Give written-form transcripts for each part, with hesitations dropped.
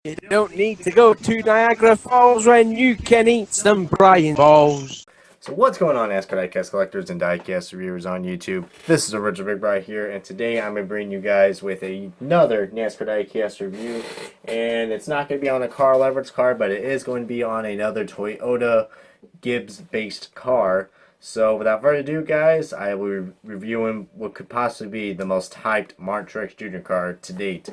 You don't need to go to Niagara Falls when you can eat some Brian Balls. So what's going on, NASCAR diecast collectors and diecast reviewers on YouTube? This is Original Big Bri here, and today I'm going to bring you guys with another NASCAR diecast review. And it's not going to be on a Carl Everett's car, but it is going to be on another Toyota Gibbs-based car. So without further ado, guys, I will be reviewing what could possibly be the most hyped Martin Truex Jr. car to date.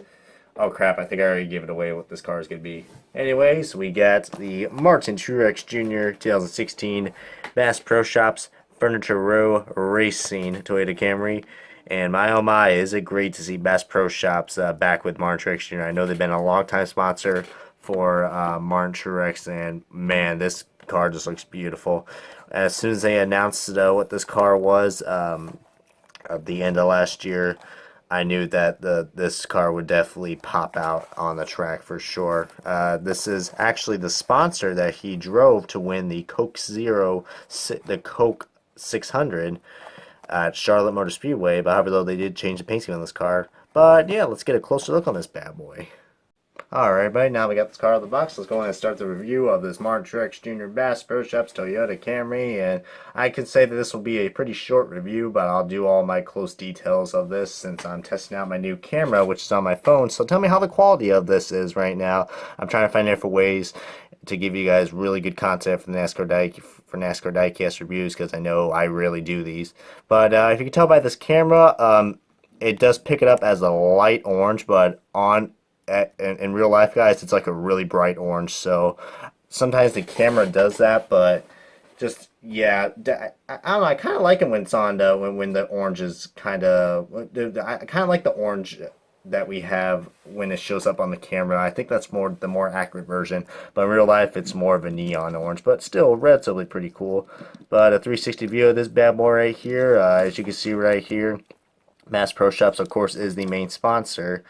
Oh crap, I think I already gave it away what this car is going to be. Anyways, we got the Martin Truex Jr. 2016 Bass Pro Shops Furniture Row Racing Toyota Camry. And my oh my, is it great to see Bass Pro Shops back with Martin Truex Jr. I know they've been a long time sponsor for Martin Truex, and man, this car just looks beautiful. As soon as they announced what this car was at the end of last year, I knew that this car would definitely pop out on the track for sure. This is actually the sponsor that he drove to win the Coke 600 at Charlotte Motor Speedway. But however, though, they did change the paint scheme on this car. But yeah, let's get a closer look on this bad boy. Alright, everybody, now we got this car out of the box. Let's go ahead and start the review of this Martin Truex Jr. Bass Pro Shops Toyota Camry. And I can say that this will be a pretty short review, but I'll do all my close details of this since I'm testing out my new camera, which is on my phone. So tell me how the quality of this is right now. I'm trying to find different ways to give you guys really good content for NASCAR diecast reviews, because I know I really do these. But if you can tell by this camera, it does pick it up as a light orange, but in real life, guys, it's like a really bright orange. So sometimes the camera does that, but just yeah, I don't know. I kind of like it when it's on when the orange is kind of. I kind of like the orange that we have when it shows up on the camera. I think that's the more accurate version. But in real life, it's more of a neon orange, but still relatively pretty cool. But a 360 view of this bad boy right here, as you can see right here, Bass Pro Shops, of course, is the main sponsor.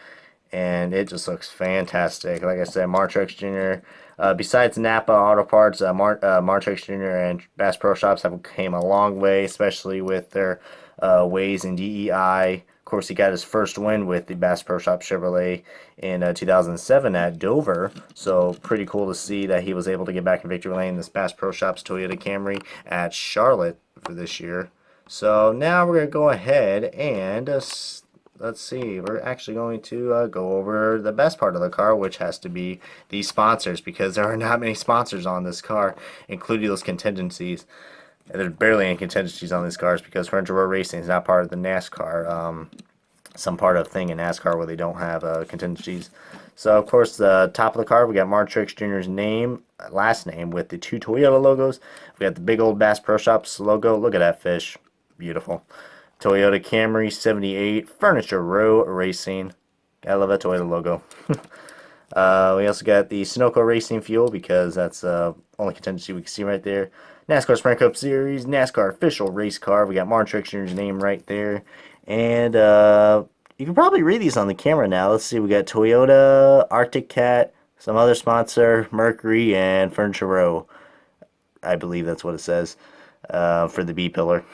And it just looks fantastic. Like I said, Martin Truex Jr. Besides Napa Auto Parts, Martin Truex Jr. and Bass Pro Shops have came a long way, especially with their ways in DEI. Of course, he got his first win with the Bass Pro Shops Chevrolet in 2007 at Dover. So pretty cool to see that he was able to get back in victory lane in this Bass Pro Shops Toyota Camry at Charlotte for this year. So now we're going to go ahead and let's see, we're actually going to go over the best part of the car, which has to be the sponsors, because there are not many sponsors on this car, including those contingencies. And there's barely any contingencies on these cars because Furniture Row Racing is not part of the NASCAR, some part of thing in NASCAR where they don't have contingencies. So, of course, the top of the car, we got Martin Truex Jr.'s name, last name, with the two Toyota logos. We got the big old Bass Pro Shops logo. Look at that fish. Beautiful. Toyota Camry 78 Furniture Row Racing. I love that Toyota logo. We also got the Sunoco Racing Fuel, because that's the only contingency we can see right there. NASCAR Sprint Cup Series, NASCAR official race car. We got Martin Truex Jr.'s name right there. And you can probably read these on the camera now. Let's see, we got Toyota, Arctic Cat, some other sponsor, Mercury, and Furniture Row. I believe that's what it says. For the B pillar.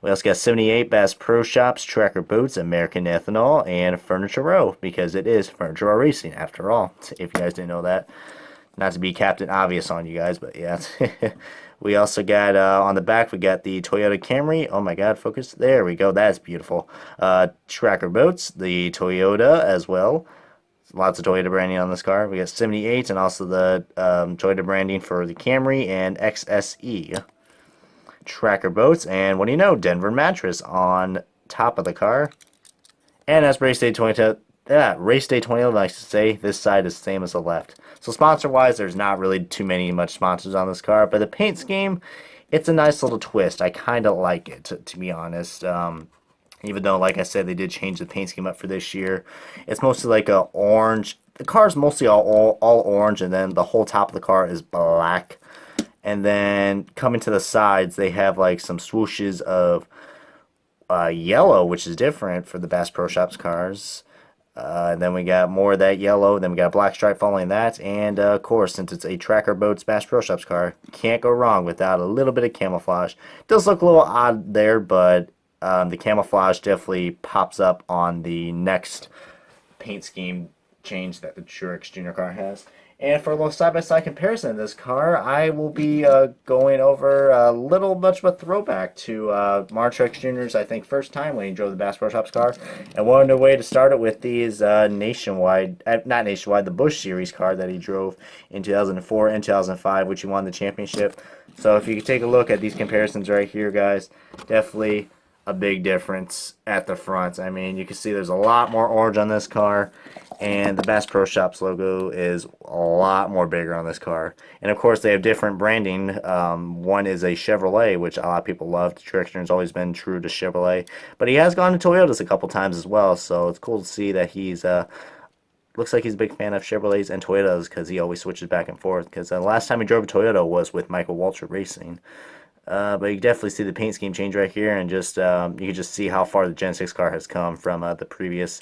We also got 78 Bass Pro Shops, Tracker Boots, American Ethanol, and Furniture Row, because it is Furniture Row Racing after all, if you guys didn't know that. Not to be Captain Obvious on you guys, but yeah. We also got on the back, we got the Toyota Camry. Oh my god, focus. There we go. That's beautiful. Tracker Boots, the Toyota as well. Lots of Toyota branding on this car. We got 78 and also the Toyota branding for the Camry and XSE. Tracker Boats, and what do you know, Denver mattress on top of the car. And as Race Day 2011 likes to say, this side is the same as the left. So sponsor wise, there's not really too much sponsors on this car, but the paint scheme, it's a nice little twist. I kind of like it, to be honest. Even though, like I said, they did change the paint scheme up for this year. It's mostly like a orange. The car's mostly all orange, and then the whole top of the car is black. And then coming to the sides, they have like some swooshes of yellow, which is different for the Bass Pro Shops cars. And then we got more of that yellow. Then we got a black stripe following that. And of course, since it's a Tracker Boats Bass Pro Shops car, can't go wrong without a little bit of camouflage. It does look a little odd there, but the camouflage definitely pops up on the next paint scheme change that the Truex Jr. car has. And for a little side-by-side comparison of this car, I will be going over a little much of a throwback to Martin Truex Jr.'s, I think, first time when he drove the Bass Pro Shops car. And one way to start it with these nationwide, not nationwide, the Busch Series car that he drove in 2004 and 2005, which he won the championship. So if you could take a look at these comparisons right here, guys, definitely a big difference at the front. I mean, you can see there's a lot more orange on this car, and the Bass Pro Shops logo is a lot more bigger on this car. And of course, they have different branding. One is a Chevrolet, which a lot of people love. Truex Jr.'s always been true to Chevrolet, but he has gone to Toyotas a couple times as well. So it's cool to see that he's looks like he's a big fan of Chevrolets and Toyotas, because he always switches back and forth. Because the last time he drove a Toyota was with Michael Waltrip Racing. But you can definitely see the paint scheme change right here, and just you can just see how far the Gen 6 car has come from the previous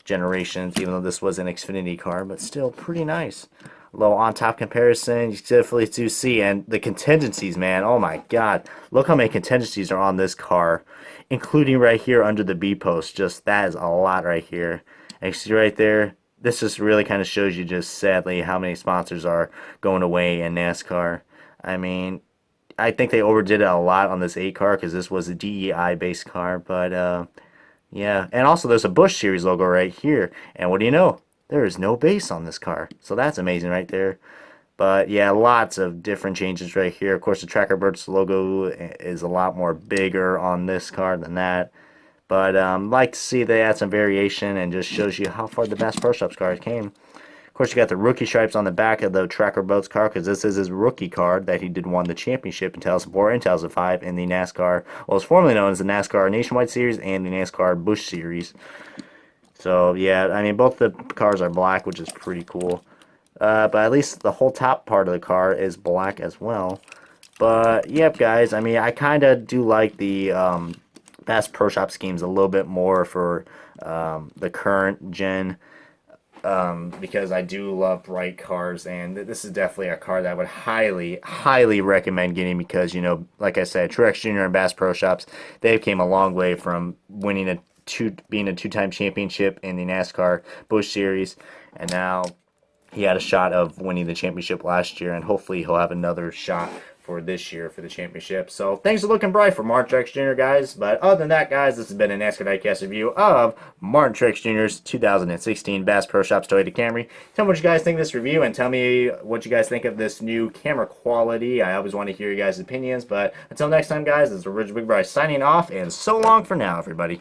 generations, even though this was an Xfinity car, but still pretty nice. A little on-top comparison, you definitely do see, and the contingencies, man, oh my god, look how many contingencies are on this car, including right here under the B-post. Just, that is a lot right here. And you see right there, this just really kind of shows you, just sadly, how many sponsors are going away in NASCAR. I mean, I think they overdid it a lot on this 8 car, because this was a DEI based car, but yeah. And also there's a Busch Series logo right here, and what do you know, there is no base on this car, so that's amazing right there. But yeah, lots of different changes right here. Of course, the Tracker Birds logo is a lot more bigger on this car than that, but like to see they add some variation, and just shows you how far the Bass Pro Shops car came. Of course, you got the rookie stripes on the back of the Tracker Boats car, because this is his rookie card that he did won the championship in 2004 and 2005 in the NASCAR, well, it's formerly known as the NASCAR Nationwide Series and the NASCAR Busch Series. So, yeah, I mean, both the cars are black, which is pretty cool. But at least the whole top part of the car is black as well. But, yep, guys, I mean, I kind of do like the Bass Pro Shop schemes a little bit more for the current gen. Because I do love bright cars, and this is definitely a car that I would highly recommend getting, because, you know, like I said, Truex Jr. and Bass Pro Shops, they've came a long way from winning being a two-time championship in the NASCAR Busch Series, and now he had a shot of winning the championship last year, and hopefully he'll have another shot for this year for the championship. So things are looking bright for Martin Truex Jr., guys. But other than that, guys, this has been a NASCAR Diecast review of Martin Truex Jr.'s 2016 Bass Pro Shops Toyota Camry. Tell me what you guys think of this review, and tell me what you guys think of this new camera quality. I always want to hear you guys' opinions. But until next time, guys, this is Rich Big Bryce signing off, and so long for now, everybody.